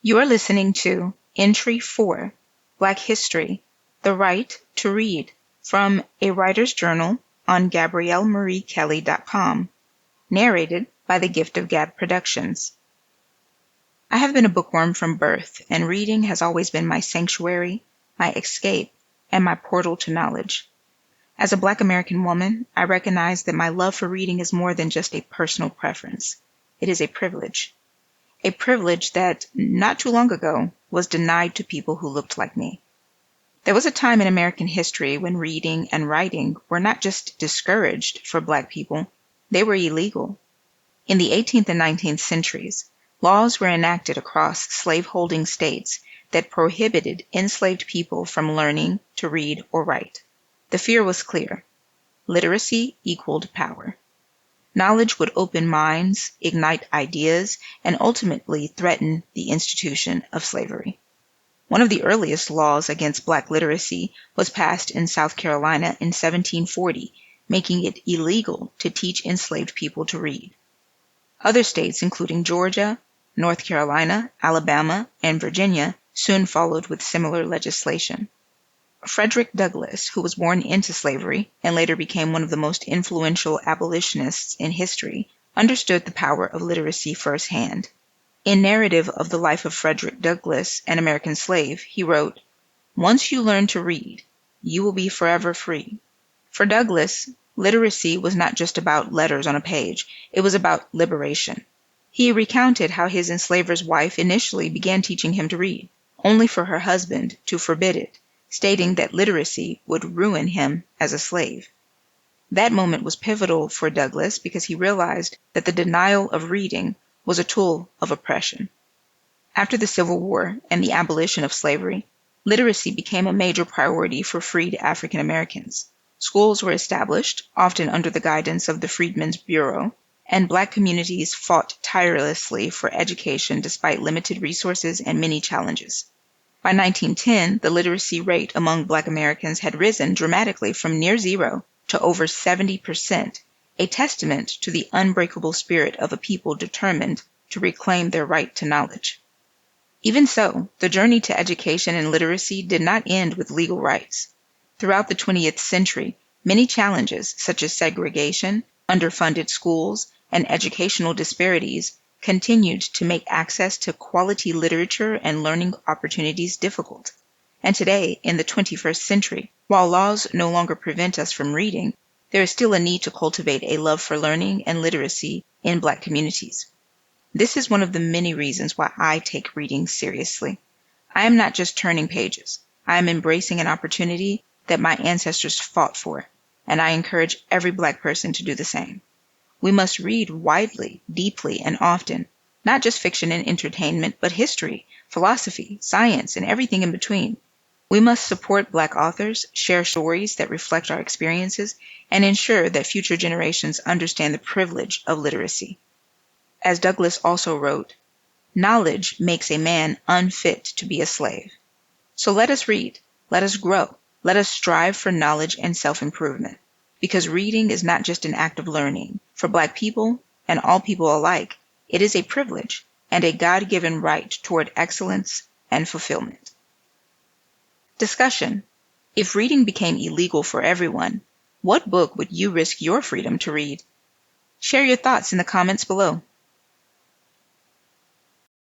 You are listening to Entry 4, Black History, The Right to Read, from A Writer's Journal on GabrielleMarieKelly.com, narrated by the Gift of Gab Productions. I have been a bookworm from birth, and reading has always been my sanctuary, my escape, and my portal to knowledge. As a Black American woman, I recognize that my love for reading is more than just a personal preference. It is a privilege. A privilege that, not too long ago, was denied to people who looked like me. There was a time in American history when reading and writing were not just discouraged for Black people, they were illegal. In the 18th and 19th centuries, laws were enacted across slave-holding states that prohibited enslaved people from learning to read or write. The fear was clear. Literacy equaled power. Knowledge would open minds, ignite ideas, and ultimately threaten the institution of slavery. One of the earliest laws against Black literacy was passed in South Carolina in 1740, making it illegal to teach enslaved people to read. Other states, including Georgia, North Carolina, Alabama, and Virginia, soon followed with similar legislation. Frederick Douglass, who was born into slavery and later became one of the most influential abolitionists in history, understood the power of literacy firsthand. In Narrative of the Life of Frederick Douglass, an American Slave, he wrote, "Once you learn to read, you will be forever free." For Douglass, literacy was not just about letters on a page, it was about liberation. He recounted how his enslaver's wife initially began teaching him to read, only for her husband to forbid it, stating that literacy would ruin him as a slave. That moment was pivotal for Douglass because he realized that the denial of reading was a tool of oppression. After the Civil War and the abolition of slavery, literacy became a major priority for freed African Americans. Schools were established, often under the guidance of the Freedmen's Bureau, and Black communities fought tirelessly for education despite limited resources and many challenges. By 1910, the literacy rate among Black Americans had risen dramatically from near zero to over 70%, a testament to the unbreakable spirit of a people determined to reclaim their right to knowledge. Even so, the journey to education and literacy did not end with legal rights. Throughout the 20th century, many challenges such as segregation, underfunded schools, and educational disparities continued to make access to quality literature and learning opportunities difficult. And today, in the 21st century, while laws no longer prevent us from reading, there is still a need to cultivate a love for learning and literacy in Black communities. This is one of the many reasons why I take reading seriously. I am not just turning pages. I am embracing an opportunity that my ancestors fought for, and I encourage every Black person to do the same. We must read widely, deeply, and often, not just fiction and entertainment, but history, philosophy, science, and everything in between. We must support Black authors, share stories that reflect our experiences, and ensure that future generations understand the privilege of literacy. As Douglass also wrote, "Knowledge makes a man unfit to be a slave." So let us read, let us grow, let us strive for knowledge and self-improvement. Because reading is not just an act of learning. For Black people, and all people alike, it is a privilege and a God-given right toward excellence and fulfillment. Discussion. If reading became illegal for everyone, what book would you risk your freedom to read? Share your thoughts in the comments below.